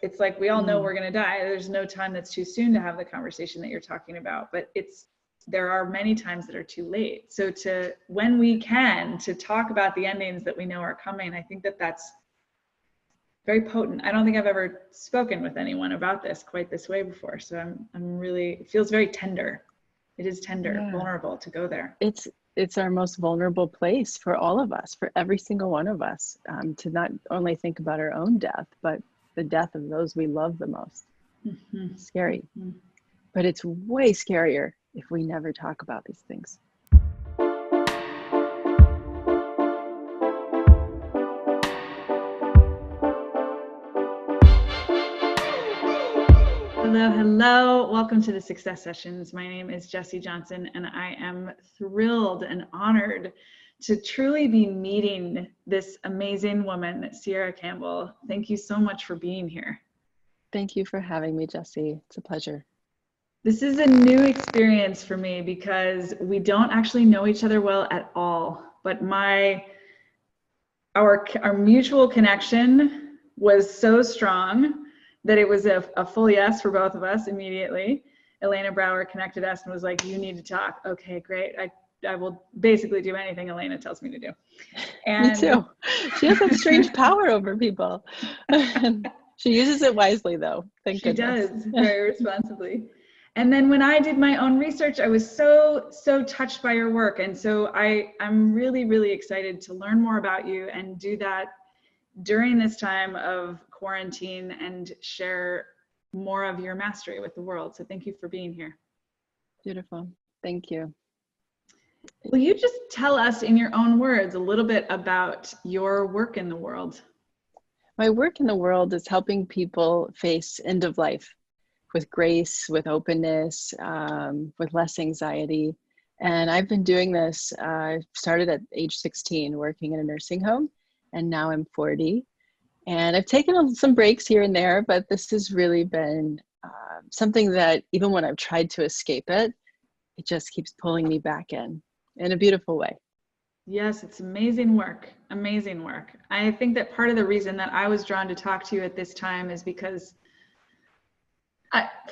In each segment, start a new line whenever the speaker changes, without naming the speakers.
it's like, we all know we're going to die. There's no time that's too soon to have the conversation that you're talking about, but there are many times that are too late. So when we can, to talk about the endings that we know are coming, I think that's very potent. I don't think I've ever spoken with anyone about this quite this way before. So I'm really, it feels very tender. It is tender, vulnerable to go there.
It's our most vulnerable place for all of us, for every single one of us, to not only think about our own death, but the death of those we love the most. Scary. But it's way scarier if we never talk about these things.
Hello. Welcome to the Success Sessions. My name is Jessie Johnson, and I am thrilled and honored to truly be meeting this amazing woman, Sierra Campbell. Thank you so much for being here.
Thank you for having me, Jessie. It's a pleasure.
This is a new experience for me because we don't actually know each other well at all, but our mutual connection was so strong that it was a full yes for both of us immediately. Elena Brower connected us and was like, you need to talk. Okay, great. I will basically do anything Elena tells me to do.
Me too. She has that strange power over people. She uses it wisely though. Thank goodness.
She does, very responsibly. And then when I did my own research, I was so touched by your work. And so I'm really, really excited to learn more about you and do that during this time of quarantine and share more of your mastery with the world. So thank you for being here.
Beautiful. Thank you.
Will you just tell us in your own words a little bit about your work in the world?
My work in the world is helping people face end of life with grace, with openness, with less anxiety. And I've been doing this, I started at age 16 working in a nursing home, and now I'm 40. And I've taken some breaks here and there, but this has really been something that even when I've tried to escape it, it just keeps pulling me back in a beautiful way.
Yes, it's amazing work, amazing work. I think that part of the reason that I was drawn to talk to you at this time is because,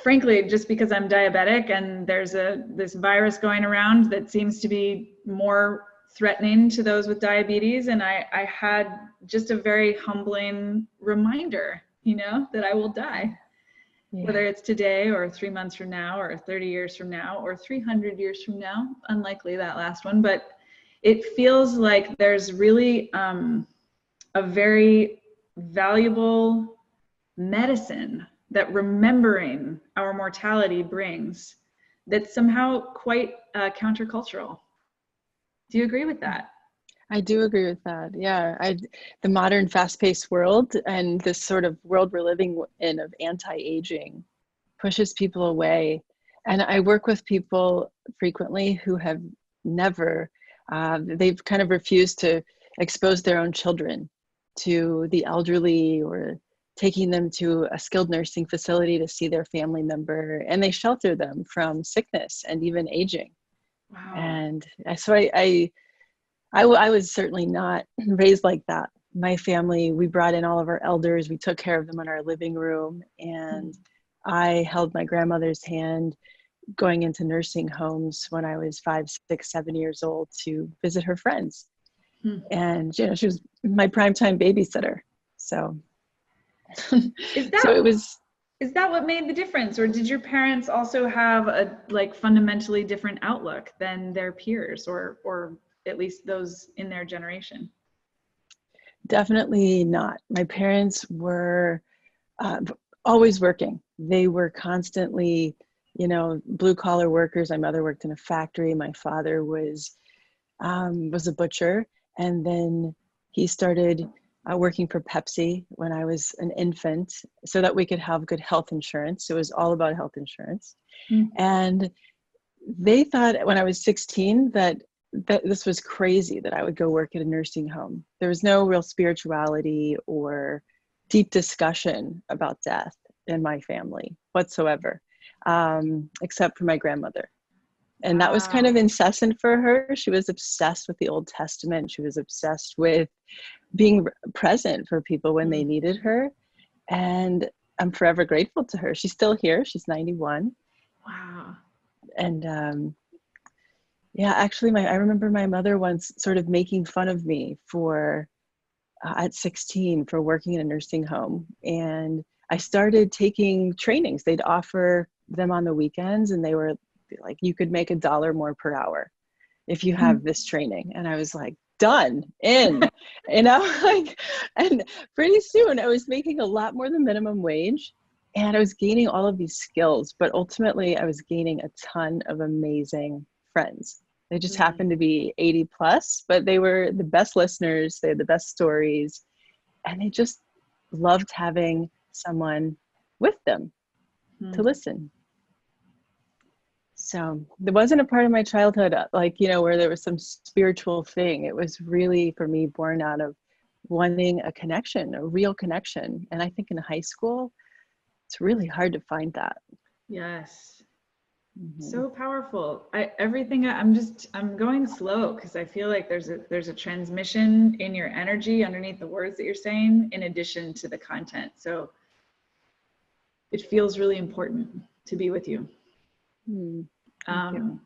frankly, just because I'm diabetic and there's this virus going around that seems to be more threatening to those with diabetes. And I had just a very humbling reminder, that I will die. Yeah. Whether it's today or 3 months from now or 30 years from now or 300 years from now, unlikely that last one, but it feels like there's really a very valuable medicine that remembering our mortality brings that's somehow quite countercultural. Do you agree with that?
I do agree with that. Yeah, the modern fast-paced world and this sort of world we're living in of anti-aging pushes people away. And I work with people frequently who have never, they've kind of refused to expose their own children to the elderly or taking them to a skilled nursing facility to see their family member, and they shelter them from sickness and even aging. Wow. And so I was certainly not raised like that. My family, we brought in all of our elders, we took care of them in our living room, and I held my grandmother's hand going into nursing homes when I was 5, 6, 7 years old to visit her friends. And she was my primetime babysitter. So,
is that what made the difference, or did your parents also have a fundamentally different outlook than their peers, or at least those in their generation?
Definitely not. My parents were always working. They were constantly, blue collar workers. My mother worked in a factory. My father was a butcher, and then he started working for Pepsi when I was an infant so that we could have good health insurance. It was all about health insurance. And they thought when I was 16 that this was crazy that I would go work at a nursing home. There was no real spirituality or deep discussion about death in my family whatsoever, except for my grandmother. And that was kind of incessant for her. She was obsessed with the Old Testament. She was obsessed with being present for people when they needed her. And I'm forever grateful to her. She's still here. She's 91.
Wow.
And yeah, actually, I remember my mother once sort of making fun of me for at 16 for working in a nursing home. And I started taking trainings. They'd offer them on the weekends, and they were like, you could make $1 more per hour if you have this training. And I was like, done, in, like, and pretty soon I was making a lot more than minimum wage, and I was gaining all of these skills, but ultimately I was gaining a ton of amazing friends. They just happened to be 80 plus, but they were the best listeners. They had the best stories, and they just loved having someone with them to listen. So there wasn't a part of my childhood, like, you know, where there was some spiritual thing. It was really, for me, born out of wanting a connection, a real connection. And I think in high school, it's really hard to find that.
Yes. So powerful. I'm going slow because I feel like there's a transmission in your energy underneath the words that you're saying, in addition to the content. So it feels really important to be with you.
Thank you.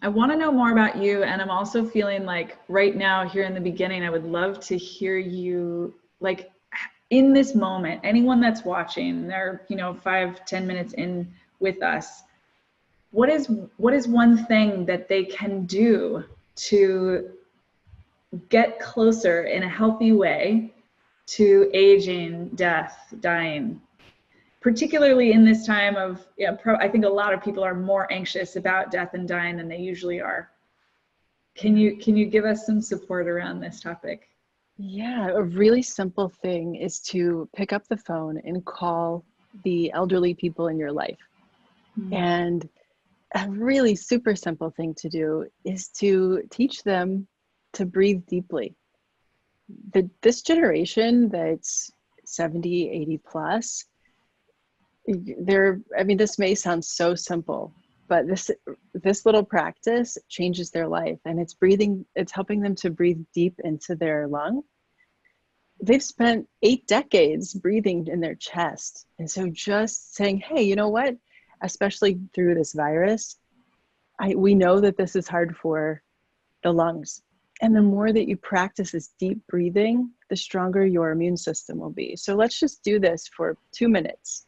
I want to know more about you, and I'm also feeling like right now here in the beginning, I would love to hear you, like, in this moment, anyone that's watching, they're, you know, 5-10 minutes in with us, what is one thing that they can do to get closer in a healthy way to aging, death, dying, particularly in this time of, I think a lot of people are more anxious about death and dying than they usually are. Can you give us some support around this topic?
Yeah, a really simple thing is to pick up the phone and call the elderly people in your life. And a really super simple thing to do is to teach them to breathe deeply. This generation that's 70, 80 plus, this may sound so simple, but this little practice changes their life, and it's helping them to breathe deep into their lung. They've spent 8 decades breathing in their chest. And so just saying, hey, you know what, especially through this virus, we know that this is hard for the lungs. And the more that you practice this deep breathing, the stronger your immune system will be. So let's just do this for 2 minutes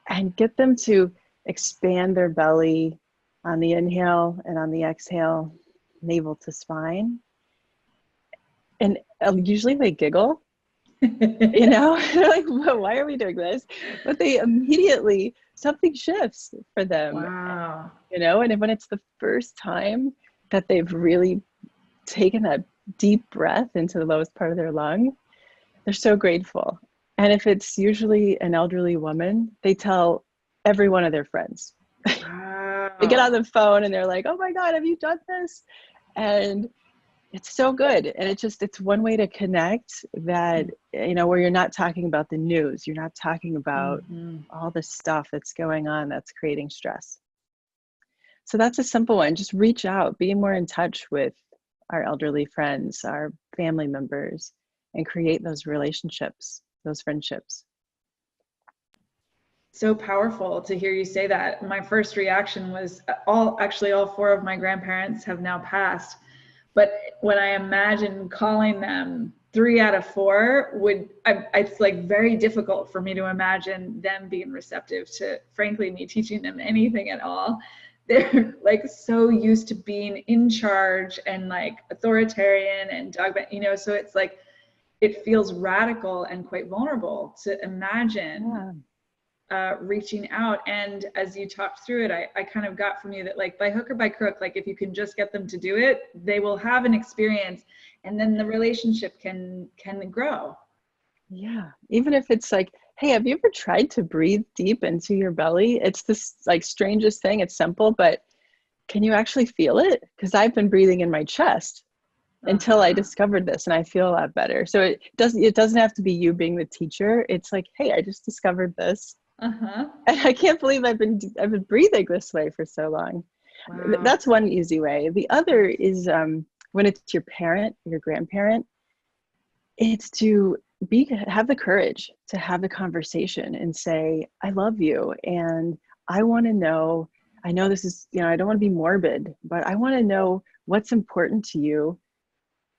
and get them to expand their belly on the inhale and on the exhale, navel to spine. And usually they giggle, you know, they're like, well, why are we doing this? But they immediately, something shifts for them.
Wow.
You know, and when it's the first time that they've really taken that deep breath into the lowest part of their lung, they're so grateful. And if it's usually an elderly woman, they tell every one of their friends.
Wow.
They get on the phone and they're like, oh my God, have you done this? And it's so good. And it's one way to connect that, you know, where you're not talking about the news, you're not talking about all the stuff that's going on that's creating stress. So that's a simple one. Just reach out, be more in touch with our elderly friends, our family members, and create those relationships, those friendships.
So powerful to hear you say that. My first reaction was all 4 of my grandparents have now passed. But when I imagine calling them, 3 out of 4 it's like very difficult for me to imagine them being receptive to, frankly, me teaching them anything at all. They're like so used to being in charge and like authoritarian and dogmatic, you know, so it's like, it feels radical and quite vulnerable to imagine reaching out. And as you talked through it, I kind of got from you that, like, by hook or by crook, like if you can just get them to do it, they will have an experience, and then the relationship can grow.
Yeah, even if it's like, hey, have you ever tried to breathe deep into your belly? It's this like strangest thing. It's simple, but can you actually feel it? Because I've been breathing in my chest until I discovered this, and I feel a lot better. So it doesn't have to be you being the teacher. It's like, hey, I just discovered this. And I can't believe I've been breathing this way for so long. Wow. That's one easy way. The other is when it's your parent, your grandparent, it's to have the courage to have the conversation and say, I love you. And I want to know, I know this is, I don't want to be morbid, but I want to know what's important to you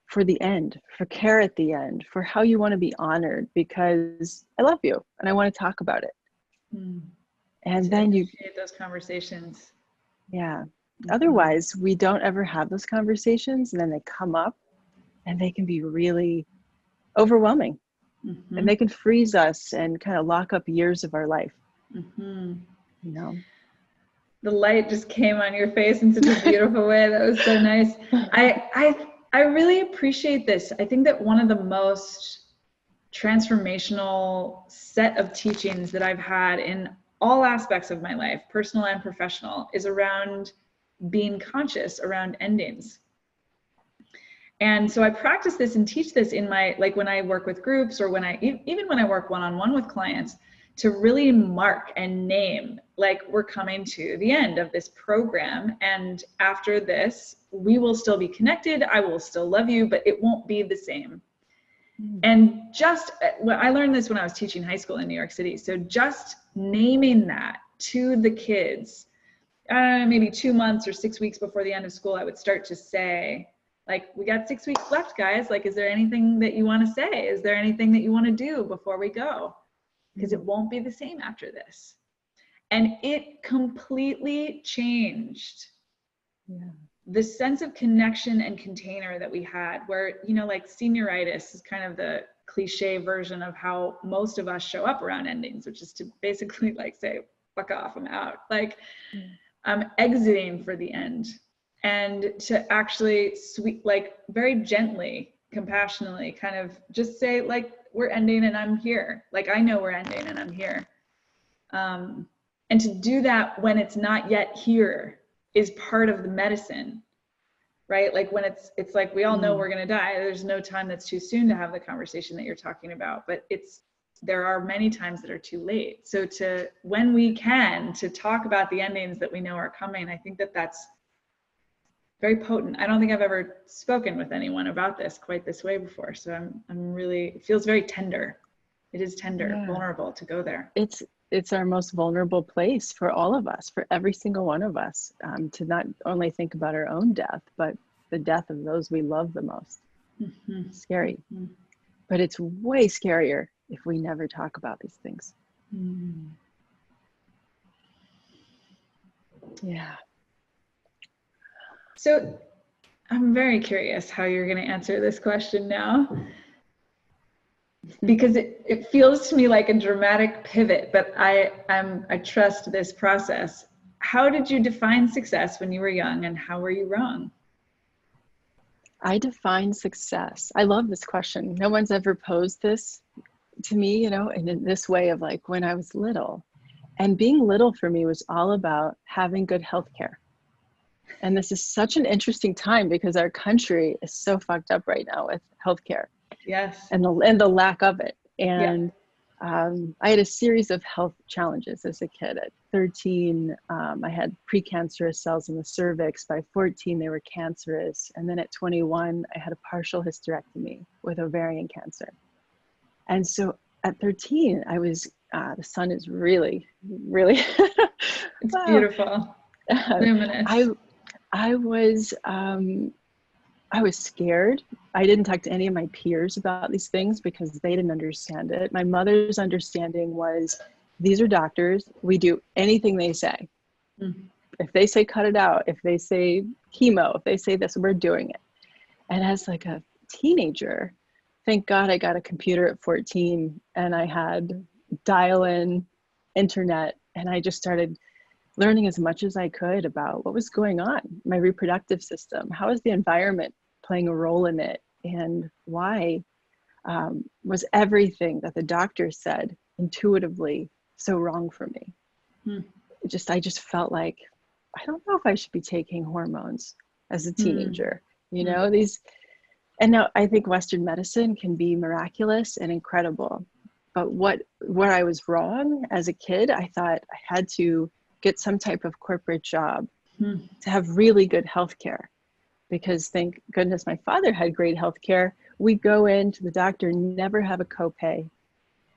for the end, for care at the end, for how you want to be honored, because I love you and I want to talk about it. And then you
initiate those conversations.
Yeah. Otherwise, we don't ever have those conversations, and then they come up and they can be really overwhelming. And they can freeze us and kind of lock up years of our life.
The light just came on your face in such a beautiful way. That was so nice. I really appreciate this. I think that one of the most transformational set of teachings that I've had in all aspects of my life, personal and professional, is around being conscious around endings. And so I practice this and teach this in my, like when I work with groups, or even when I work one-on-one with clients, to really mark and name, like, we're coming to the end of this program. And after this, we will still be connected. I will still love you, but it won't be the same. And I learned this when I was teaching high school in New York City. So just naming that to the kids, maybe 2 months or 6 weeks before the end of school, I would start to say, like, we got 6 weeks left, guys. Like, is there anything that you want to say? Is there anything that you want to do before we go? Because it won't be the same after this. And it completely changed the sense of connection and container that we had, where, like, senioritis is kind of the cliche version of how most of us show up around endings, which is to basically, like, say, fuck off, I'm out. Like, I'm exiting for the end. And to actually very gently, compassionately kind of just say, like, we're ending and I'm here. Like, I know we're ending and I'm here. And to do that when it's not yet here is part of the medicine, right? Like, when it's like, we all know we're going to die. There's no time that's too soon to have the conversation that you're talking about, but there are many times that are too late. So when we can, to talk about the endings that we know are coming, I think that that's very potent. I don't think I've ever spoken with anyone about this quite this way before. So I'm really, it feels very tender. It is tender, vulnerable to go there.
It's our most vulnerable place for all of us, for every single one of us, to not only think about our own death, but the death of those we love the most. Scary. But it's way scarier if we never talk about these things. Yeah.
So I'm very curious how you're going to answer this question now, because it feels to me like a dramatic pivot, but I trust this process. How did you define success when you were young, and how were you wrong?
I define success. I love this question. No one's ever posed this to me, and in this way of, like, when I was little. And being little for me was all about having good healthcare. And this is such an interesting time because our country is so fucked up right now with healthcare.
Yes.
And the lack of it. And I had a series of health challenges as a kid. At 13, I had precancerous cells in the cervix. By 14, they were cancerous. And then at 21, I had a partial hysterectomy with ovarian cancer. And so at 13, I was, the sun is really, really,
it's beautiful. Luminous.
I was scared. I didn't talk to any of my peers about these things because they didn't understand it. My mother's understanding was, these are doctors. We do anything they say. If they say cut it out, if they say chemo, if they say this, we're doing it. And as like a teenager, thank God I got a computer at 14 and I had dial-in internet, and I just started learning as much as I could about what was going on, my reproductive system, how is the environment playing a role in it, and why was everything that the doctor said intuitively so wrong for me. I just felt like, I don't know if I should be taking hormones as a teenager, and now I think Western medicine can be miraculous and incredible, but where I was wrong as a kid, I thought I had to get some type of corporate job to have really good healthcare, because thank goodness my father had great healthcare, we go into the doctor, never have a copay.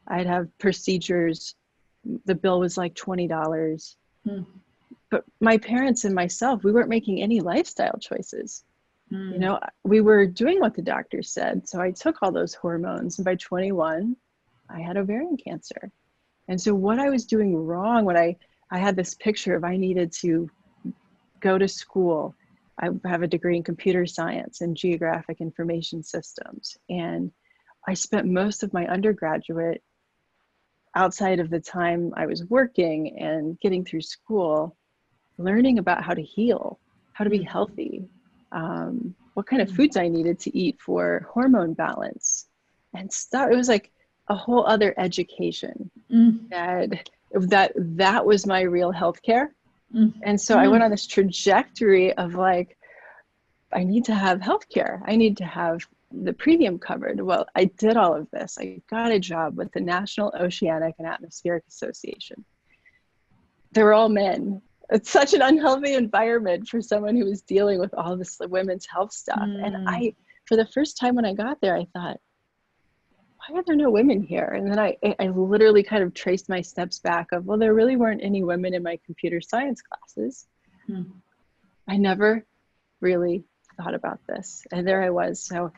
I'd have procedures. The bill was like $20. But my parents and myself, we weren't making any lifestyle choices. You know, we were doing what the doctor said. So I took all those hormones, and by 21, I had ovarian cancer. And so what I was doing wrong, when I had this picture of I needed to go to school. I have a degree in computer science and geographic information systems. And I spent most of my undergraduate outside of the time I was working and getting through school, learning about how to heal, how to be healthy, what kind of foods I needed to eat for hormone balance and stuff. It was like a whole other education that was my real healthcare. And so I went on this trajectory of like, I need to have healthcare. I need to have the premium covered. Well, I did all of this. I got a job with the National Oceanic and Atmospheric Association. They were all men. It's such an unhealthy environment for someone who was dealing with all this women's health stuff. And for the first time when I got there, I thought, why are there no women here? And then I literally kind of traced my steps back of, well, there really weren't any women in my computer science classes. I never really thought about this. And there I was. So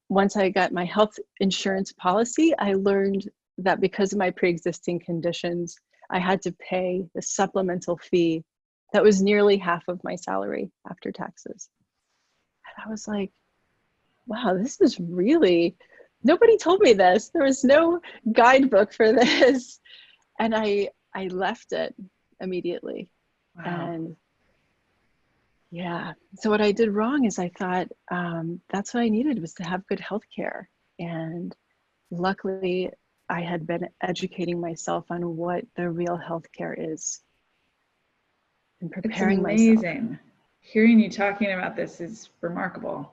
once I got my health insurance policy, I learned that because of my pre-existing conditions, I had to pay the supplemental fee that was nearly half of my salary after taxes. And I was like, wow, this is really, nobody told me this. There was no guidebook for this. And I left it immediately. Wow. And yeah, so what I did wrong is I thought that's what I needed, was to have good health care. And luckily, I had been educating myself on what the real healthcare is and preparing myself.
It's amazing. Hearing you talking about this is remarkable.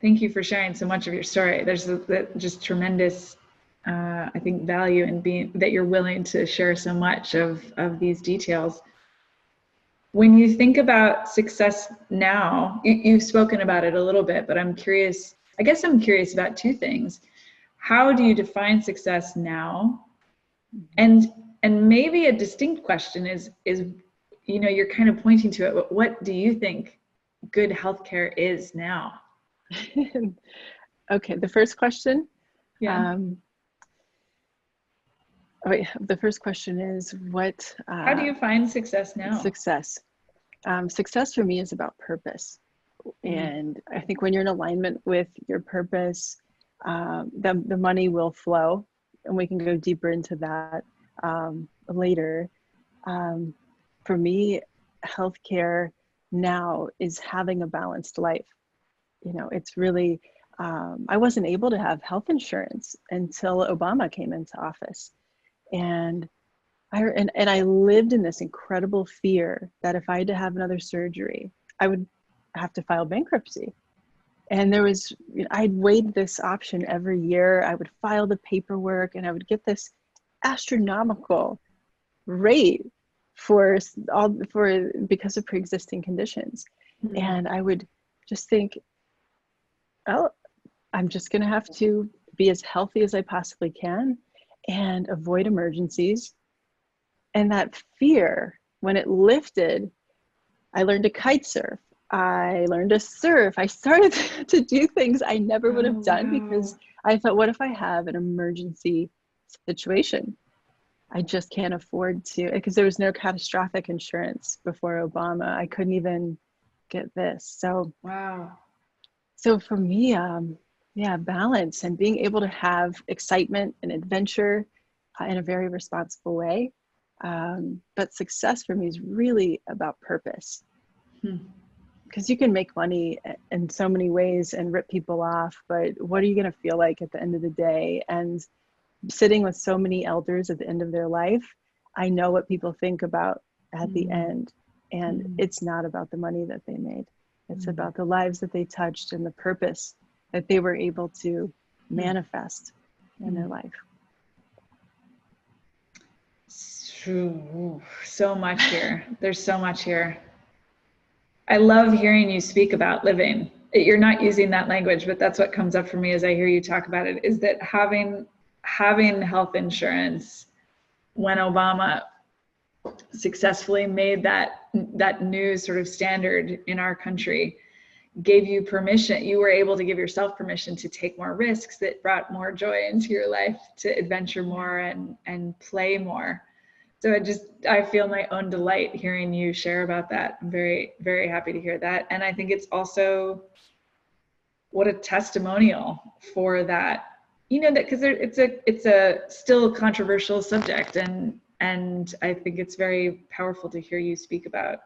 Thank you for sharing so much of your story. There's just tremendous, I think, value in being that you're willing to share so much of these details. When you think about success now, you've spoken about it a little bit, but I'm curious. I guess I'm curious about two things. How do you define success now? And maybe a distinct question is, you know, you're kind of pointing to it, but what do you think good healthcare is now?
Okay, the first question.
Yeah.
The first question is what?
How do you find success now?
Success. Success for me is about purpose. And I think when you're in alignment with your purpose, the money will flow, and we can go deeper into that later. For me, healthcare now is having a balanced life. You know, it's really, I wasn't able to have health insurance until Obama came into office. And I lived in this incredible fear that if I had to have another surgery, I would have to file bankruptcy. And there was, you know, I'd weighed this option every year. I would file the paperwork and I would get this astronomical rate because of pre-existing conditions. And I would just think, oh, I'm just going to have to be as healthy as I possibly can and avoid emergencies. And that fear, when it lifted, I learned to kite surf. I learned to surf. I started to do things I never would have done because I thought, what if I have an emergency situation? I just can't afford to, because there was no catastrophic insurance before Obama. I couldn't even get this. So, wow. So for me, balance and being able to have excitement and adventure in a very responsible way. But success for me is really about purpose. Because you can make money in so many ways and rip people off, but what are you going to feel like at the end of the day? And sitting with so many elders at the end of their life, I know what people think about at the end. And it's not about the money that they made. It's about the lives that they touched and the purpose that they were able to manifest in their life.
So much here. There's so much here. I love hearing you speak about living you're not using that language, but that's what comes up for me as I hear you talk about it, is that having health insurance, when Obama successfully made that new sort of standard in our country, gave you permission, you were able to give yourself permission to take more risks that brought more joy into your life, to adventure more and play more. So I feel my own delight hearing you share about that. I'm very, very happy to hear that. And I think it's also what a testimonial for that, that because it's a still controversial subject, and I think it's very powerful to hear you speak about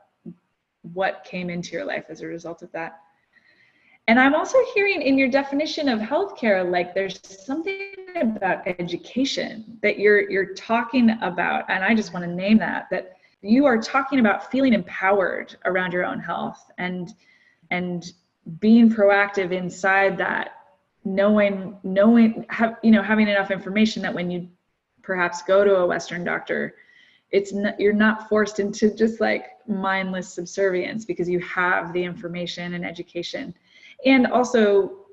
what came into your life as a result of that. And I'm also hearing in your definition of healthcare, like there's something about education that you're talking about, and I just want to name that you are talking about feeling empowered around your own health and being proactive inside that, having enough information that when you perhaps go to a Western doctor, you're not forced into just like mindless subservience because you have the information and education. And also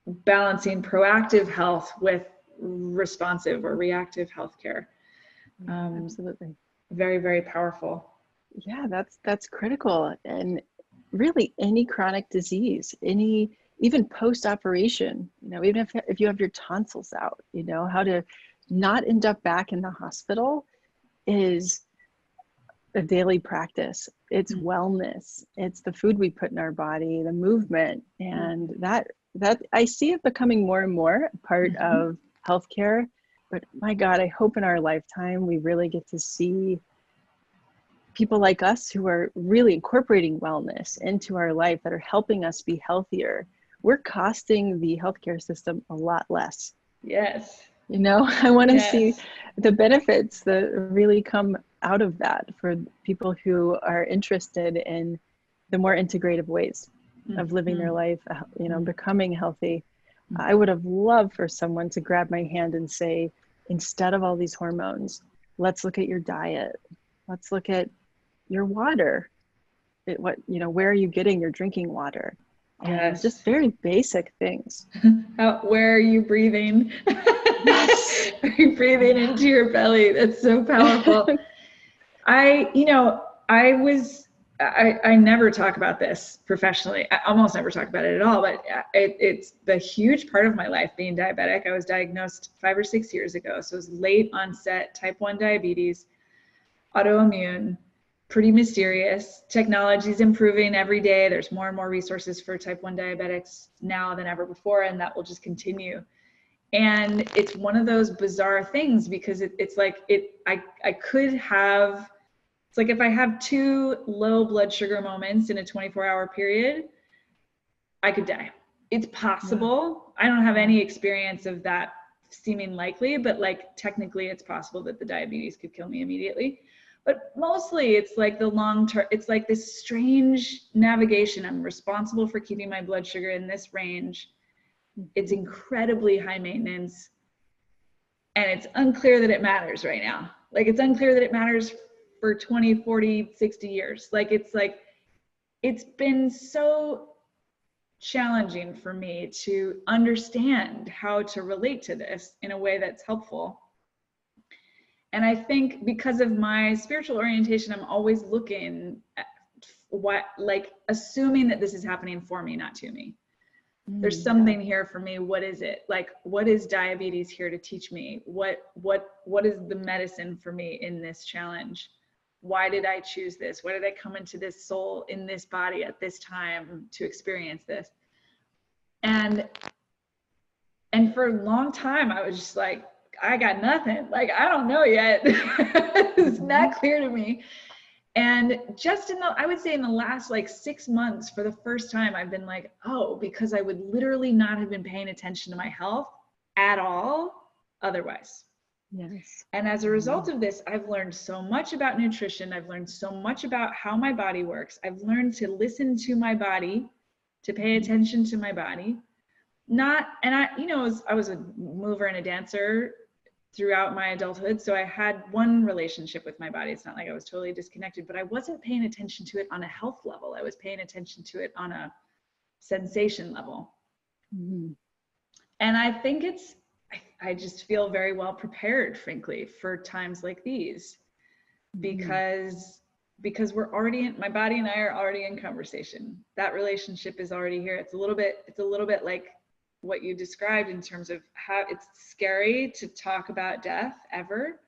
balancing proactive health with responsive or reactive healthcare.
Absolutely.
Very, very powerful.
Yeah, that's critical. And really any chronic disease, even post-operation, even if you have your tonsils out, how to not end up back in the hospital is a daily practice. It's wellness. It's the food we put in our body, the movement, and that I see it becoming more and more a part of healthcare. But my God, I hope in our lifetime we really get to see people like us who are really incorporating wellness into our life, that are helping us be healthier. We're costing the healthcare system a lot less.
Yes.
I want to see the benefits that really come out of that for people who are interested in the more integrative ways of living their life, becoming healthy. I would have loved for someone to grab my hand and say, instead of all these hormones, let's look at your diet. Let's look at your water. Where are you getting your drinking water? And just very basic things.
Where are you breathing?
Yes.
Are you breathing into your belly? That's so powerful. I never talk about this professionally. I almost never talk about it at all, but it's the huge part of my life being diabetic. I was diagnosed 5 or 6 years ago. So it was late onset type 1 diabetes, autoimmune, pretty mysterious. Technology's improving every day. There's more and more resources for type 1 diabetics now than ever before, and that will just continue. And it's one of those bizarre things because I could have, it's like if I have 2 low blood sugar moments in a 24-hour period, I could die. It's possible. I don't have any experience of that seeming likely, but like technically it's possible that the diabetes could kill me immediately. But mostly it's like the long term, it's like this strange navigation. I'm responsible for keeping my blood sugar in this range. It's incredibly high maintenance. And it's unclear that it matters right now. Like it's unclear that it matters for 20, 40, 60 years. It's been so challenging for me to understand how to relate to this in a way that's helpful. And I think because of my spiritual orientation, I'm always looking at assuming that this is happening for me, not to me. There's something here for me. What is it? Like, what is diabetes here to teach me? What is the medicine for me in this challenge? Why did I choose this? Why did I come into this soul in this body at this time to experience this? And for a long time, I was just like, I got nothing. Like, I don't know yet. It's not clear to me. And just I would say in the last 6 months, for the first time, I've been like, oh, because I would literally not have been paying attention to my health at all otherwise.
Yes.
And as a result of this, I've learned so much about nutrition. I've learned so much about how my body works. I've learned to listen to my body, to pay attention to my body. I was a mover and a dancer throughout my adulthood. So I had one relationship with my body. It's not like I was totally disconnected, but I wasn't paying attention to it on a health level. I was paying attention to it on a sensation level.
Mm-hmm.
And I think I just feel very well prepared, frankly, for times like these, because we're already my body and I are already in conversation. That relationship is already here. It's a little bit like what you described in terms of how it's scary to talk about death ever.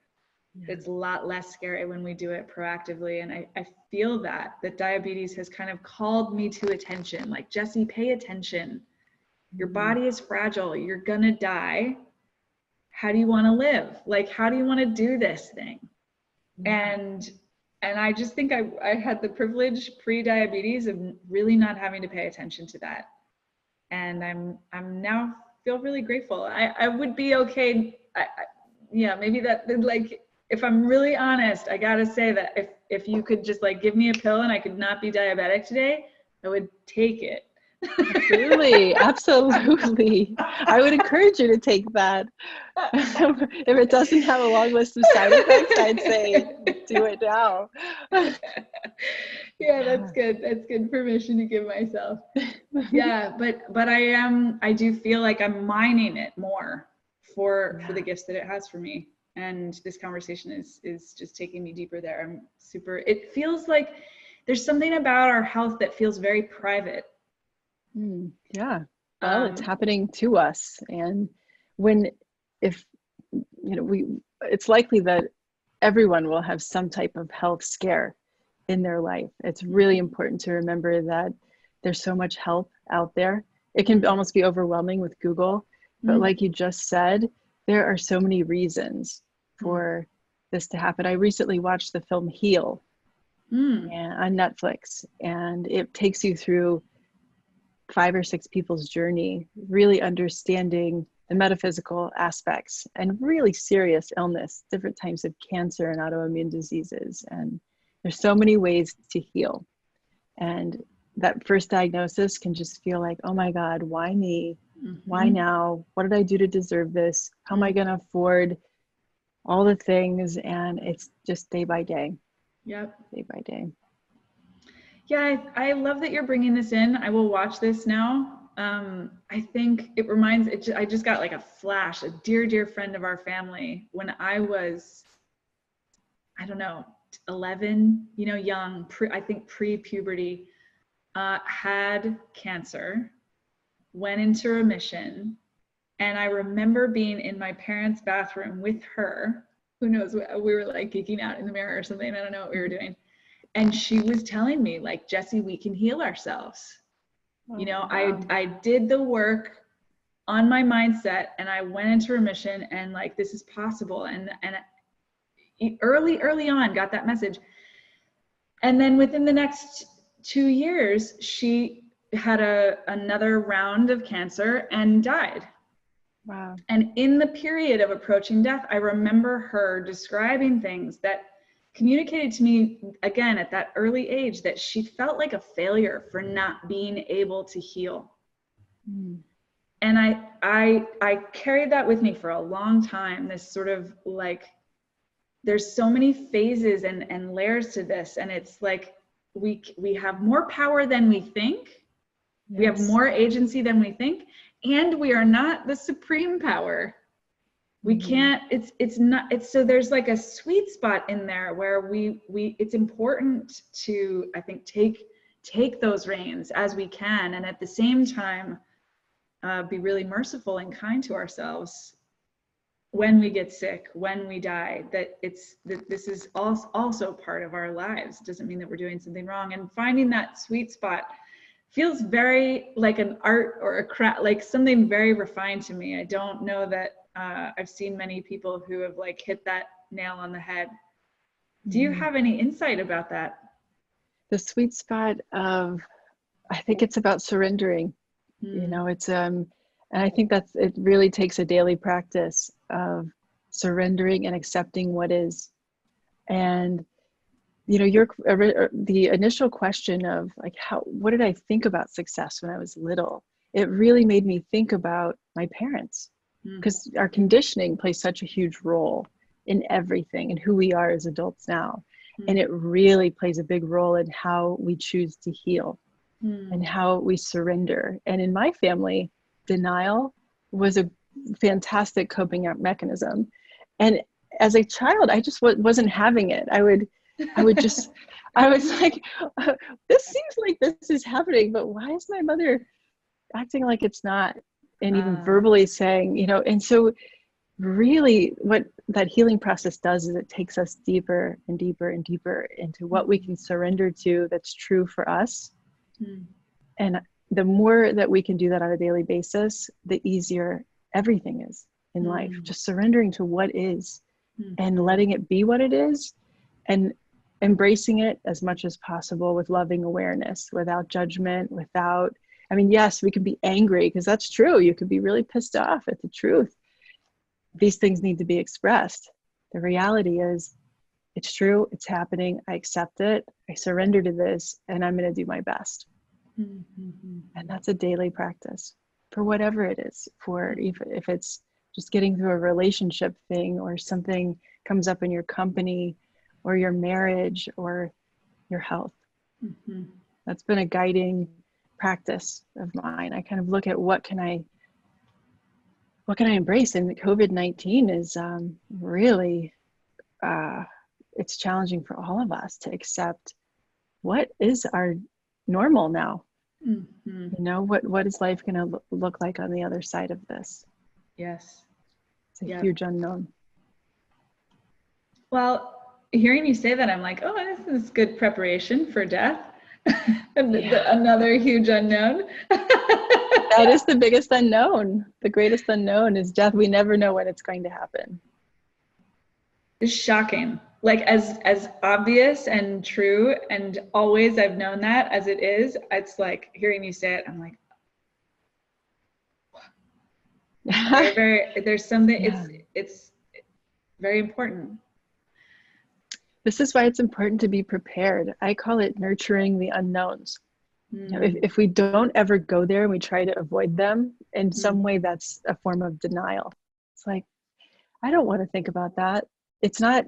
Yeah. It's a lot less scary when we do it proactively. And I feel that diabetes has kind of called me to attention, like, Jessie, pay attention. Your body is fragile. You're gonna die. How do you want to live? Like, how do you want to do this thing? And I just think I had the privilege pre-diabetes of really not having to pay attention to that. And I'm now feel really grateful. I would be okay. Maybe that, like, if I'm really honest, I gotta say that if you could just like give me a pill and I could not be diabetic today, I would take it.
Absolutely. I would encourage you to take that. If it doesn't have a long list of side effects, I'd say do it now.
Yeah, that's good. That's good permission to give myself. Yeah, but I do feel like I'm mining it more for the gifts that it has for me. And this conversation is just taking me deeper there. It feels like there's something about our health that feels very private.
Yeah. Well, it's happening to us. And it's likely that everyone will have some type of health scare in their life. It's really important to remember that there's so much help out there. It can almost be overwhelming with Google, but like you just said, there are so many reasons for this to happen. I recently watched the film Heal on Netflix, and it takes you through 5 or 6 people's journey, really understanding the metaphysical aspects and really serious illness, different types of cancer and autoimmune diseases. And there's so many ways to heal. And that first diagnosis can just feel like, oh my God, why me? Why now? What did I do to deserve this? How am I going to afford all the things? And it's just day by day.
Yep.
Day by day.
Yeah, I love that you're bringing this in. I will watch this now. I think it reminds, I just got like a flash, a dear friend of our family when I was, I don't know, 11, young, I think pre-puberty, had cancer, went into remission. And I remember being in my parents' bathroom with her. Who knows, we were like geeking out in the mirror or something. I don't know what we were doing. And she was telling me, like, Jessie, we can heal ourselves. Wow. I did the work on my mindset and I went into remission and like, this is possible. And early on got that message. And then within the next 2 years, she had another round of cancer and died.
Wow.
And in the period of approaching death, I remember her describing things that communicated to me, again, at that early age, that she felt like a failure for not being able to heal. And I carried that with me for a long time, this sort of like, there's so many phases and layers to this. And it's like, we have more power than we think. Yes. We have more agency than we think. And we are not the supreme power. We can't, so there's like a sweet spot in there where it's important to, I think, take those reins as we can. And at the same time, be really merciful and kind to ourselves when we get sick, when we die, that this is also part of our lives. It doesn't mean that we're doing something wrong. And finding that sweet spot feels very like an art or a craft, like something very refined to me. I don't know that I've seen many people who have like hit that nail on the head. Do you have any insight about that?
The sweet spot of, I think it's about surrendering. It's and I think it really takes a daily practice of surrendering and accepting what is. And the initial question of like, what did I think about success when I was little? It really made me think about my parents, because our conditioning plays such a huge role in everything and who we are as adults now. And it really plays a big role in how we choose to heal. and how we surrender. And in my family, denial was a fantastic coping mechanism. And as a child, I just wasn't having it. I was like, this seems like this is happening, but why is my mother acting like it's not? And even verbally saying, and so really what that healing process does is it takes us deeper and deeper and deeper into what we can surrender to that's true for us. And the more that we can do that on a daily basis, the easier everything is in life. Just surrendering to what is and letting it be what it is, and embracing it as much as possible with loving awareness, without judgment, yes, we can be angry, because that's true. You could be really pissed off at the truth. These things need to be expressed. The reality is, it's true, it's happening, I accept it, I surrender to this, and I'm going to do my best. And that's a daily practice for whatever it is, for if it's just getting through a relationship thing, or something comes up in your company or your marriage or your health. That's been a guiding practice of mine. I kind of look at what can I embrace? And COVID-19 is really, it's challenging for all of us to accept what is our normal now. What is life going to look like on the other side of this?
Yes.
It's a huge unknown.
Well, hearing you say that, I'm like, oh, this is good preparation for death. Another huge unknown.
That is the biggest unknown. The greatest unknown is death. We never know when it's going to happen.
It's shocking. Like as obvious and true, and always I've known that as it is, it's like hearing you say it, I'm like, there's something, it's very important.
This is why it's important to be prepared. I call it nurturing the unknowns. If we don't ever go there and we try to avoid them, in some way that's a form of denial. It's like, I don't want to think about that. It's not,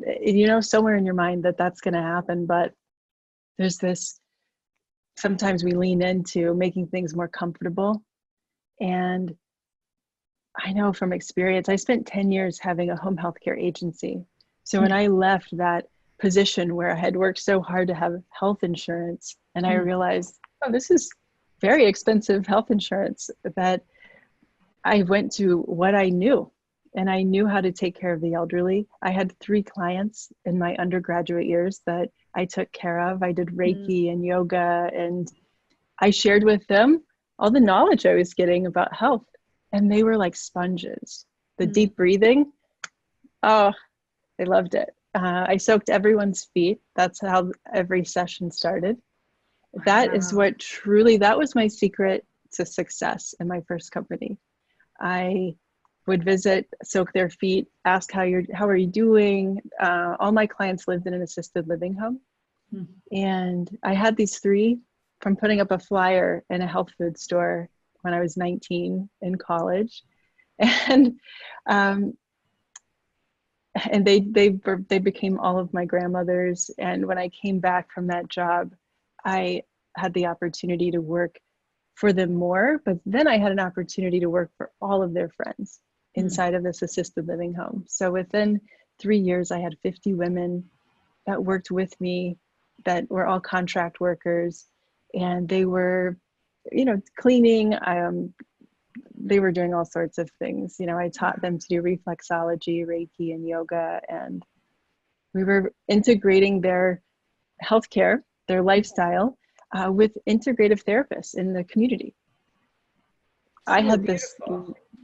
somewhere in your mind that's going to happen, but there's this, sometimes we lean into making things more comfortable. And I know from experience, I spent 10 years having a home healthcare agency. So when I left that position where I had worked so hard to have health insurance, and I realized, oh, this is very expensive health insurance, that I went to what I knew, and I knew how to take care of the elderly. I had 3 clients in my undergraduate years that I took care of. I did Reiki and yoga, and I shared with them all the knowledge I was getting about health, and they were like sponges. The deep breathing, oh, they loved it. I soaked everyone's feet. That's how every session started. Wow. That is what that was my secret to success in my first company. I would visit, soak their feet, ask how are you doing? All my clients lived in an assisted living home. And I had these 3 from putting up a flyer in a health food store when I was 19 in college. And they became all of my grandmothers. And when I came back from that job, I had the opportunity to work for them more, but then I had an opportunity to work for all of their friends inside of this assisted living home. So within 3 years, I had 50 women that worked with me that were all contract workers, and they were, cleaning. They were doing all sorts of things. I taught them to do reflexology, Reiki, and yoga, and we were integrating their healthcare, their lifestyle, with integrative therapists in the community. So I had this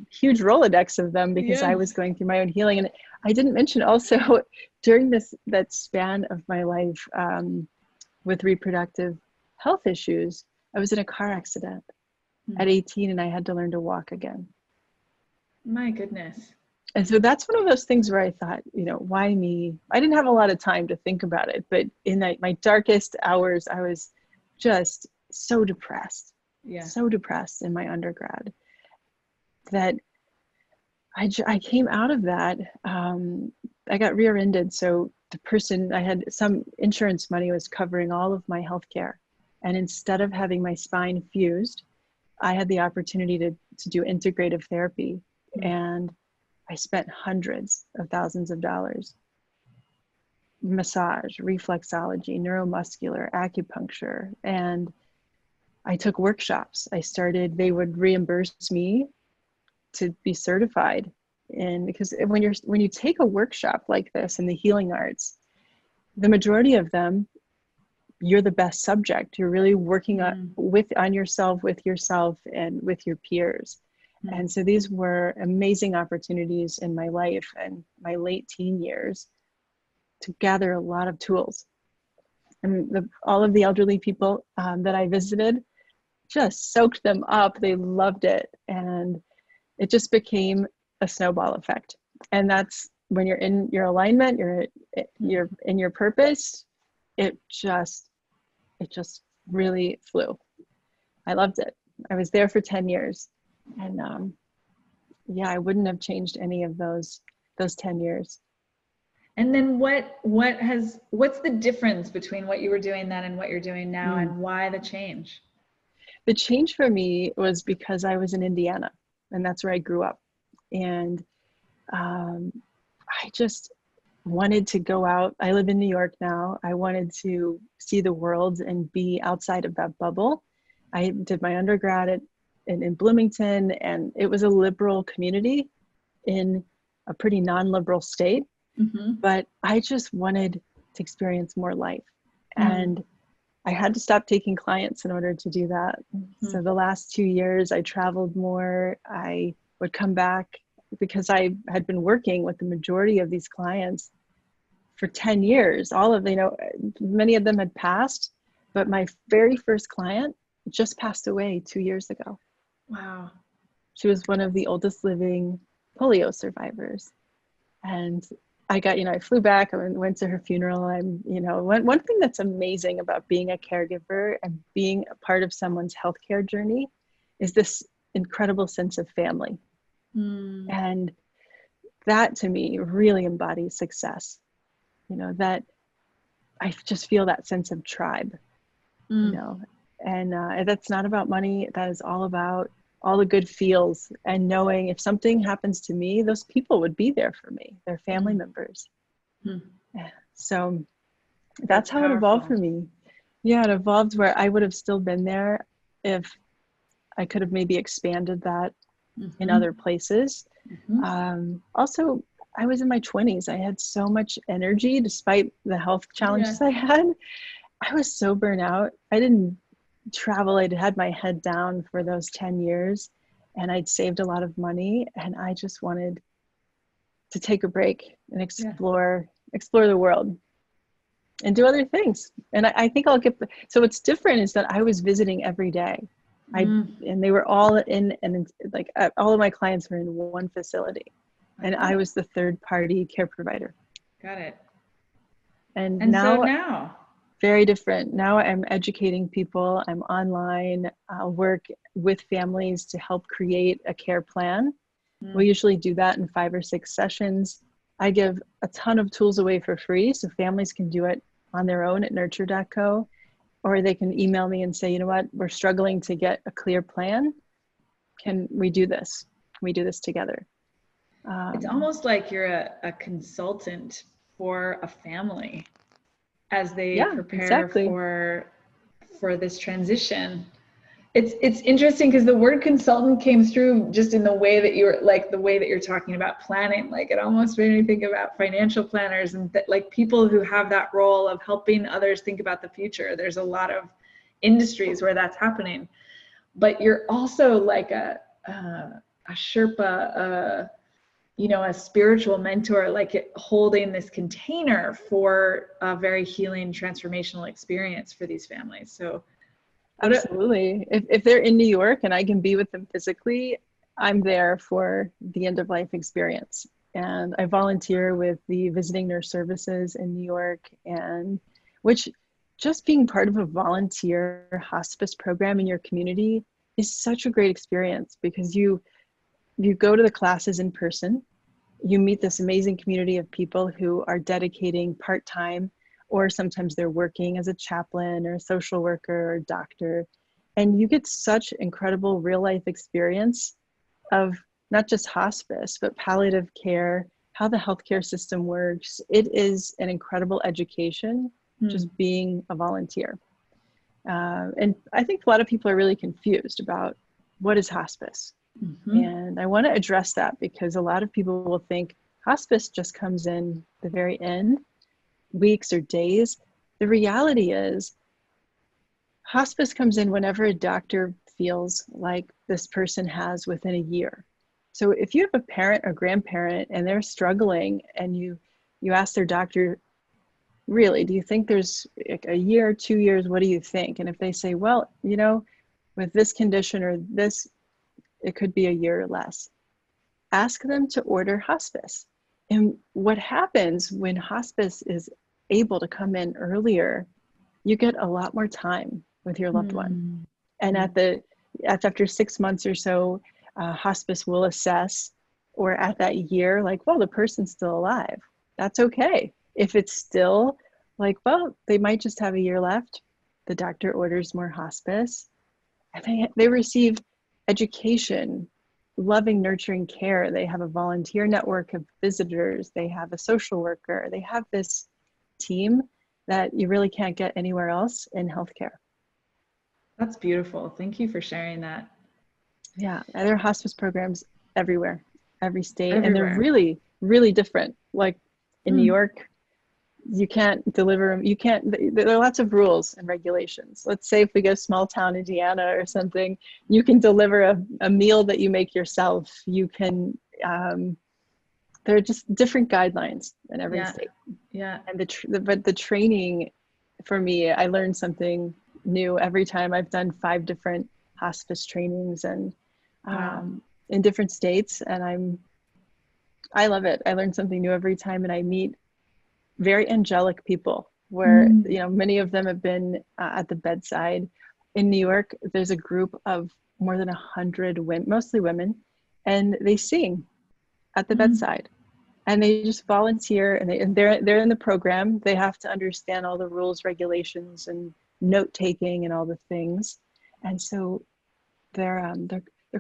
huge Rolodex of them because I was going through my own healing. And I didn't mention also during that span of my life with reproductive health issues, I was in a car accident at 18, and I had to learn to walk again.
My goodness.
And so that's one of those things where I thought, why me? I didn't have a lot of time to think about it, but in my darkest hours, I was just so depressed, so depressed in my undergrad that I came out of that. I got rear-ended. So the person, I had some insurance money was covering all of my healthcare. And instead of having my spine fused, I had the opportunity to do integrative therapy. And I spent hundreds of thousands of dollars. Massage, reflexology, neuromuscular, acupuncture. And I took workshops. They would reimburse me to be certified. And because when you take a workshop like this in the healing arts, the majority of them, you're the best subject. You're really working on yourself, with yourself, and with your peers. And so these were amazing opportunities in my life and my late teen years to gather a lot of tools. And all of the elderly people that I visited just soaked them up. They loved it. And it just became a snowball effect. And that's when you're in your alignment, you're in your purpose, it just really flew. I loved it. I was there for 10 years. And I wouldn't have changed any of those 10 years.
And then what's the difference between what you were doing then and what you're doing now, and why the change?
The change for me was because I was in Indiana, and that's where I grew up. And I just wanted to go out. I live in New York now. I wanted to see the world and be outside of that bubble. I did my undergrad in Bloomington, and it was a liberal community in a pretty non-liberal state. But I just wanted to experience more life. And I had to stop taking clients in order to do that. So the last 2 years I traveled more. I would come back because I had been working with the majority of these clients for 10 years. Many of them had passed, but my very first client just passed away 2 years ago.
Wow.
She was one of the oldest living polio survivors. And I flew back and went to her funeral. One thing that's amazing about being a caregiver and being a part of someone's healthcare journey is this incredible sense of family. And that to me really embodies success. That I just feel that sense of tribe, and that's not about money. That is all about all the good feels and knowing if something happens to me, those people would be there for me. They're family members. So that's how
powerful.
It evolved for me. Yeah, it evolved where I would have still been there if I could have maybe expanded that in other places. Also, I was in my 20s. I had so much energy despite the health challenges I had. I was so burnt out. I didn't travel. I'd had my head down for those 10 years and I'd saved a lot of money, and I just wanted to take a break and explore the world and do other things. And I think so what's different is that I was visiting every day. And they were all all of my clients were in one facility, and I was the third party care provider.
Got it.
And
now
very different. Now I'm educating people. I'm online. I'll work with families to help create a care plan. We usually do that in 5 or 6 sessions. I give a ton of tools away for free, so families can do it on their own at nurture.co, or they can email me and say, you know what, we're struggling to get a clear plan. Can we do this? Can we do this together?
It's almost like you're a consultant for a family as they prepare for this transition. It's interesting because the word consultant came through just in the way that you're talking about planning. Like, it almost made me think about financial planners and people who have that role of helping others think about the future. There's a lot of industries where that's happening, but you're also like a Sherpa, a spiritual mentor, holding this container for a very healing, transformational experience for these families. So
absolutely. If they're in New York and I can be with them physically, I'm there for the end of life experience. And I volunteer with the Visiting Nurse Services in New York, and which just being part of a volunteer hospice program in your community is such a great experience, because you go to the classes in person, you meet this amazing community of people who are dedicating part-time or sometimes they're working as a chaplain or a social worker or doctor. And you get such incredible real life experience of not just hospice, but palliative care, how the healthcare system works. It is an incredible education, just being a volunteer. And I think a lot of people are really confused about what is hospice. And I want to address that because a lot of people will think hospice just comes in the very end, weeks or days. The reality is hospice comes in whenever a doctor feels like this person has within a year. So if you have a parent or grandparent and they're struggling and you ask their doctor, really, do you think there's like a year, 2 years? What do you think? And if they say, well, you know, with this condition or this, it could be a year or less, ask them to order hospice. And what happens when hospice is able to come in earlier, you get a lot more time with your loved one. And after 6 months or so, hospice will assess, or at that year, like, well, the person's still alive. That's okay. If it's still like, well, they might just have a year left, the doctor orders more hospice, and they receive education, loving, nurturing care. They have a volunteer network of visitors. They have a social worker. They have this team that you really can't get anywhere else in healthcare.
That's beautiful. Thank you for sharing that.
Yeah, and there are hospice programs everywhere, every state,
Everywhere.
and they're really, really different. Like in New York, you can't deliver them. You can't, there are lots of rules and regulations. Let's say if we go to small town Indiana or something, you can deliver a meal that you make yourself. You can, there are just different guidelines in every state.
Yeah.
And but the training, for me, I learned something new every time. I've done 5 different hospice trainings and in different states, and I love it. I learn something new every time, and I meet very angelic people where, you know, many of them have been at the bedside. In New York, there's a group of more than 100 women, mostly women, and they sing at the bedside, and they just volunteer, and they're in the program. They have to understand all the rules, regulations, and note taking and all the things. And so they're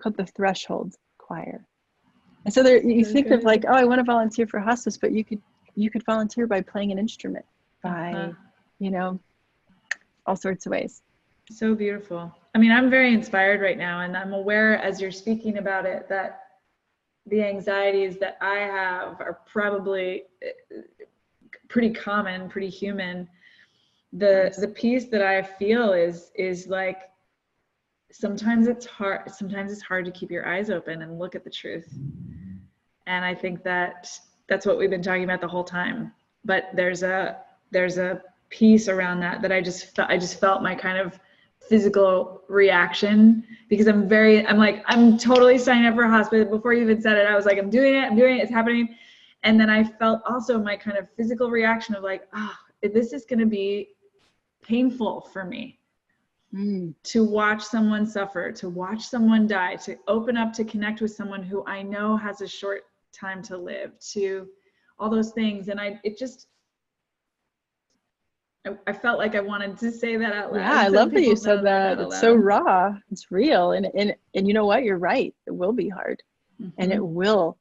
called the Threshold Choir. And so you think of like, oh, I want to volunteer for hospice, but you could volunteer by playing an instrument, by, you know, all sorts of ways.
So beautiful. I mean, I'm very inspired right now, and I'm aware as you're speaking about it that the anxieties that I have are probably pretty common, pretty human. The piece that I feel is like, sometimes it's hard to keep your eyes open and look at the truth. And I think that's what we've been talking about the whole time. But there's a piece around that I just felt my kind of physical reaction, because I'm totally signing up for hospice. Before you even said it, I was like, I'm doing it, it's happening. And then I felt also my kind of physical reaction of like, this is going to be painful for me. To watch someone suffer, to watch someone die, to open up, to connect with someone who I know has a short time to live, to all those things. And I felt like I wanted to say that out loud.
Yeah, I love that you said that. It's so raw, it's real. And you know what, you're right. It will be hard, and it will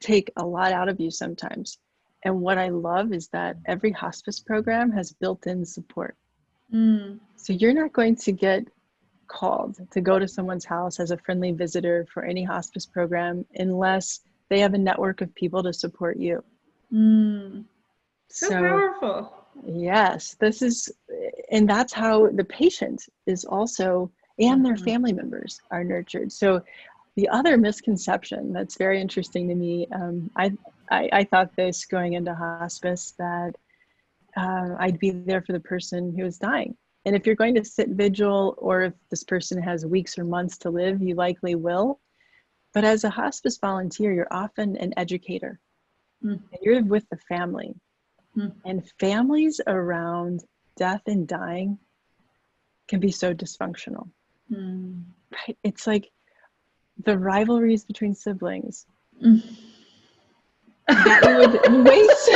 take a lot out of you sometimes. And what I love is that every hospice program has built-in support. So you're not going to get called to go to someone's house as a friendly visitor for any hospice program unless they have a network of people to support you.
So powerful.
Yes, and that's how the patient is also, and their family members are nurtured. So the other misconception that's very interesting to me, I thought this going into hospice, that I'd be there for the person who is dying. And if you're going to sit vigil, or if this person has weeks or months to live, you likely will. But as a hospice volunteer, you're often an educator. And you're with the family. And families around death and dying can be so dysfunctional. Right? It's like the rivalries between siblings. that we would waste,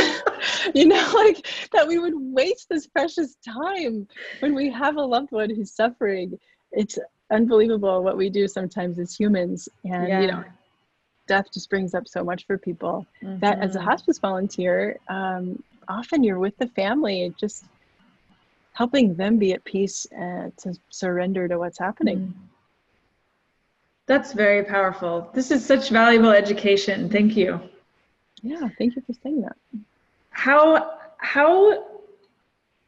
like that we would waste this precious time when we have a loved one who's suffering. It's unbelievable what we do sometimes as humans. And, death just brings up so much for people. That as a hospice volunteer, often you're with the family, just helping them be at peace and to surrender to what's happening.
That's very powerful. This is such valuable education. Thank you.
Yeah, thank you for saying that.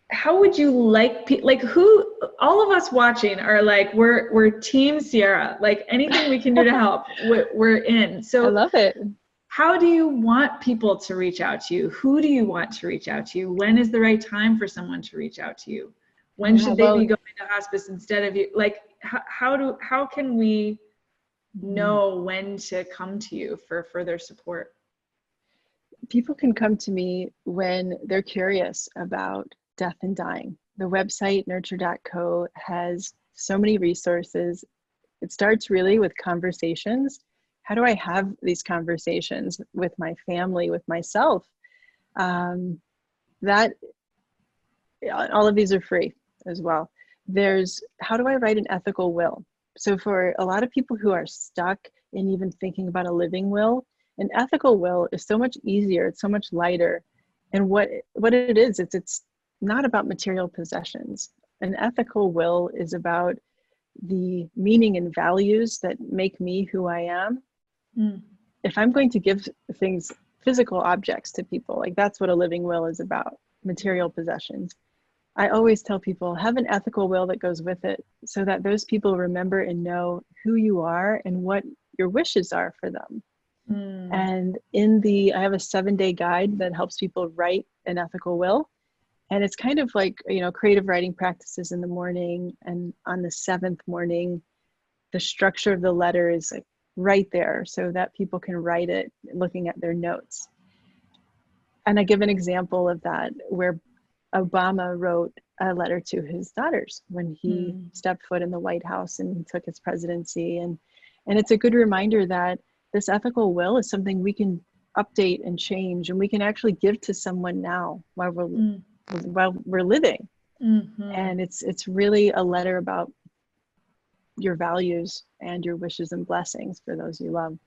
How would you like who, all of us watching are like, we're team Sierra, like anything we can do to help, we're in. So
I love it.
How do you want people to reach out to you? Who do you want to reach out to you? When is the right time for someone to reach out to you? When should they be going to hospice instead of you? Like, how can we know when to come to you for further support?
People can come to me when they're curious about death and dying. The website nurture.co has so many resources. It starts really with conversations. How do I have these conversations with my family, with myself? That all of these are free as well. There's how do I write an ethical will? So for a lot of people who are stuck in even thinking about a living will, an ethical will is so much easier. It's so much lighter. And what it is, it's not about material possessions. An ethical will is about the meaning and values that make me who I am. If I'm going to give things, physical objects to people, like that's what a living will is about, material possessions. I always tell people, have an ethical will that goes with it so that those people remember and know who you are and what your wishes are for them. And I have a 7-day guide that helps people write an ethical will. And it's kind of like, creative writing practices in the morning. And on the 7th morning, the structure of the letter is like right there so that people can write it looking at their notes. And I give an example of that where Obama wrote a letter to his daughters when he stepped foot in the White House and took his presidency. And it's a good reminder that this ethical will is something we can update and change, and we can actually give to someone now while we're living. And it's really a letter about your values and your wishes and blessings for those you love.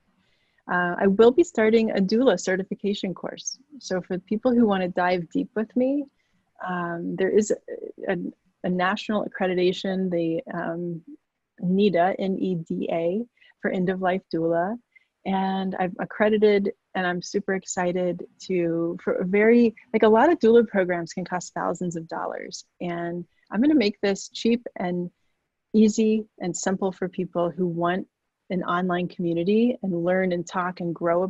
I will be starting a Doula Certification course. So for people who want to dive deep with me, there is a national accreditation, the NEDA, N-E-D-A, for end-of-life doula. And I've accredited, and I'm super excited for a lot of doula programs can cost thousands of dollars. And I'm going to make this cheap and easy and simple for people who want an online community and learn and talk and grow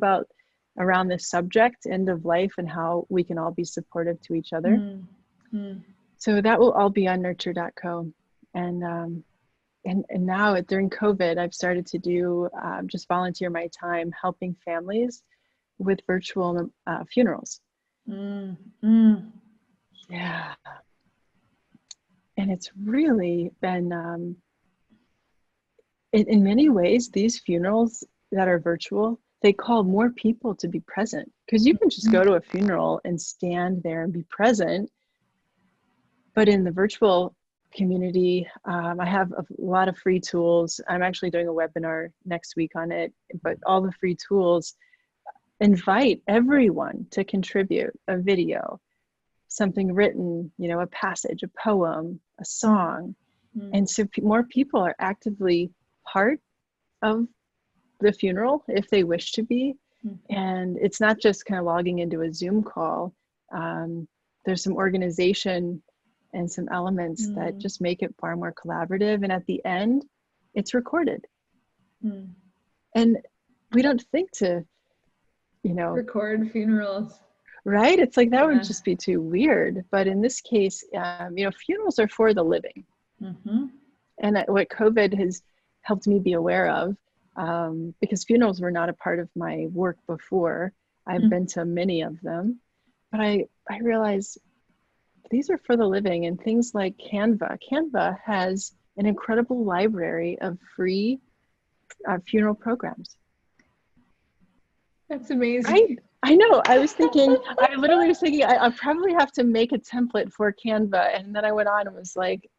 around this subject, end of life, and how we can all be supportive to each other. So that will all be on nurture.co. And now during COVID, I've started to do just volunteer my time helping families with virtual funerals. Yeah. And it's really been, in many ways, these funerals that are virtual, they call more people to be present, because you can just go to a funeral and stand there and be present. But in the virtual community, I have a lot of free tools. I'm actually doing a webinar next week on it, but all the free tools invite everyone to contribute a video, something written, a passage, a poem, a song. And so more people are actively part of the funeral if they wish to be. And it's not just kind of logging into a Zoom call. There's some organization and some elements that just make it far more collaborative. And at the end, it's recorded. And we don't think to,
record funerals.
Right? It's like, that would just be too weird. But in this case, funerals are for the living. And what COVID has helped me be aware of, because funerals were not a part of my work before. I've been to many of them, but I realized these are for the living. And things like Canva has an incredible library of free funeral programs.
That's amazing.
Right? I know. I literally was thinking, I probably have to make a template for Canva. And then I went on and was like,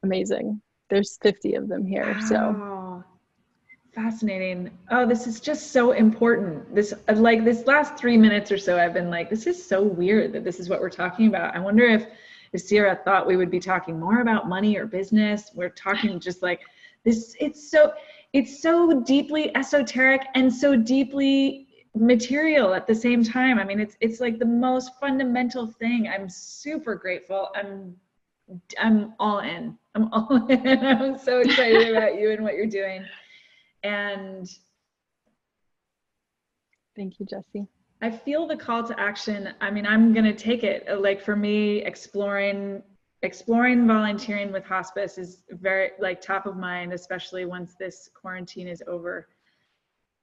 amazing. There's 50 of them here. So
Wow. Fascinating. Oh, this is just so important. This last 3 minutes or so, I've been like, this is so weird that this is what we're talking about. I wonder if Sierra thought we would be talking more about money or business. We're talking just like this. It's so deeply esoteric and so deeply material at the same time. I mean, it's like the most fundamental thing. I'm super grateful. I'm all in. I'm all in. I'm so excited about you and what you're doing. And
thank you, Jessie.
I feel the call to action. I mean, I'm going to take it. Like for me, exploring volunteering with hospice is very like top of mind, especially once this quarantine is over.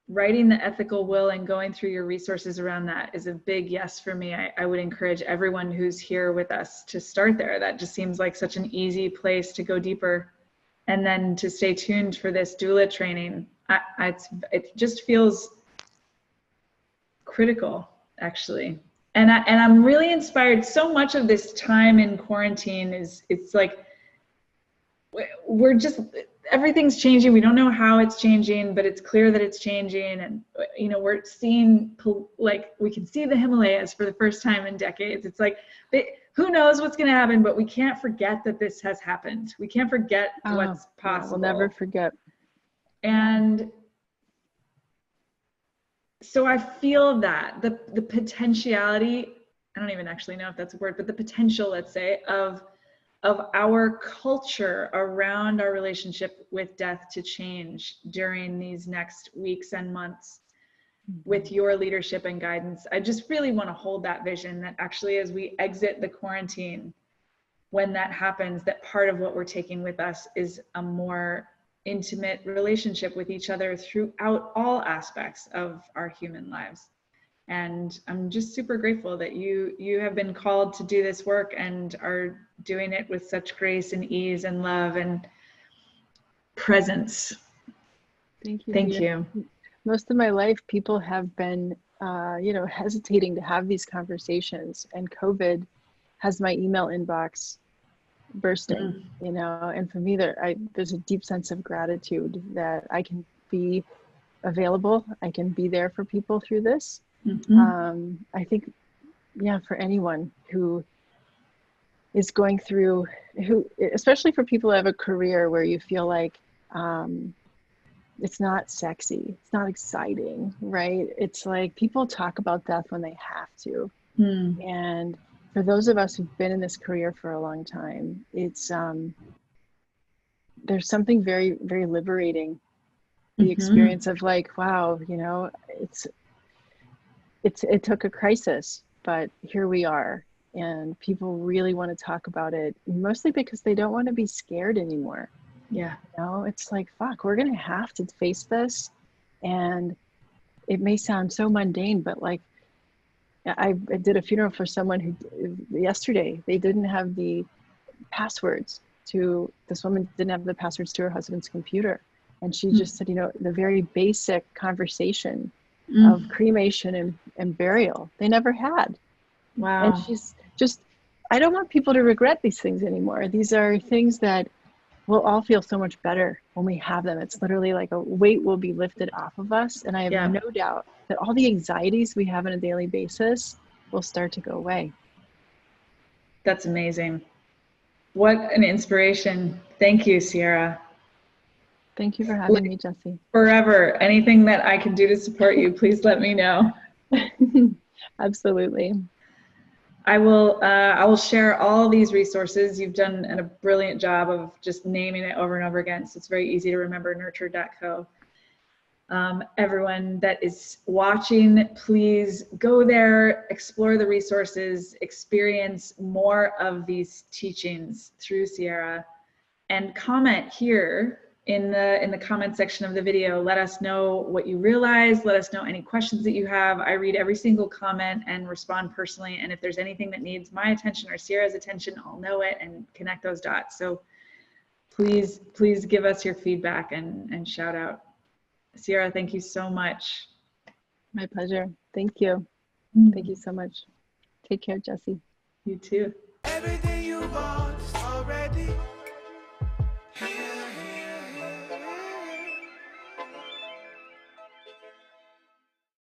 Writing the ethical will and going through your resources around that is a big yes for me. I would encourage everyone who's here with us to start there. That just seems like such an easy place to go deeper. And then to stay tuned for this doula training. It just feels critical, actually. And I'm really inspired. So much of this time in quarantine it's like, we're just, everything's changing. We don't know how it's changing, but it's clear that it's changing. And, you know, we're seeing, like, we can see the Himalayas for the first time in decades. It's like, who knows what's going to happen, but we can't forget that this has happened. We can't forget what's possible.
We'll never forget.
And so I feel that the potentiality, I don't even actually know if that's a word, but the potential, let's say, of our culture around our relationship with death to change during these next weeks and months with your leadership and guidance. I just really want to hold that vision that actually as we exit the quarantine, when that happens, that part of what we're taking with us is a more intimate relationship with each other throughout all aspects of our human lives. And I'm just super grateful that you have been called to do this work and are doing it with such grace and ease and love and presence.
Thank you.
Thank you.
Most of my life, people have been, hesitating to have these conversations, and COVID has my email inbox bursting, and for me there's a deep sense of gratitude that I can be available. I can be there for people through this. I think, for anyone who is going through, especially for people who have a career where you feel like it's not sexy, it's not exciting, right? It's like people talk about death when they have to. And for those of us who've been in this career for a long time, it's there's something very, very liberating. The experience of like, wow, it took a crisis, but here we are, and people really want to talk about it, mostly because they don't want to be scared anymore. It's like, fuck, we're gonna have to face this, and it may sound so mundane, but like, I did a funeral for someone who yesterday, they didn't have the passwords to, this woman didn't have the passwords to her husband's computer. And she just said, the very basic conversation of cremation and burial, they never had.
Wow.
And she's just, I don't want people to regret these things anymore. These are things that we'll all feel so much better when we have them. It's literally like a weight will be lifted off of us. And I have no doubt that all the anxieties we have on a daily basis will start to go away.
That's amazing. What an inspiration. Thank you, Sierra.
Thank you for having me, Jessie.
Forever. Anything that I can do to support you, please let me know.
Absolutely.
I will share all these resources. You've done a brilliant job of just naming it over and over again, so it's very easy to remember, nurture.co. Everyone that is watching, please go there, explore the resources, experience more of these teachings through Sierra, and comment here in the comment section of the video. Let us know what you realize. Let us know any questions that you have. I read every single comment and respond personally. And if there's anything that needs my attention or Sierra's attention, I'll know it and connect those dots. So please give us your feedback and shout out. Sierra, thank you so much.
My pleasure. Thank you. Thank you so much. Take care, Jessie.
You too.
Everything you want.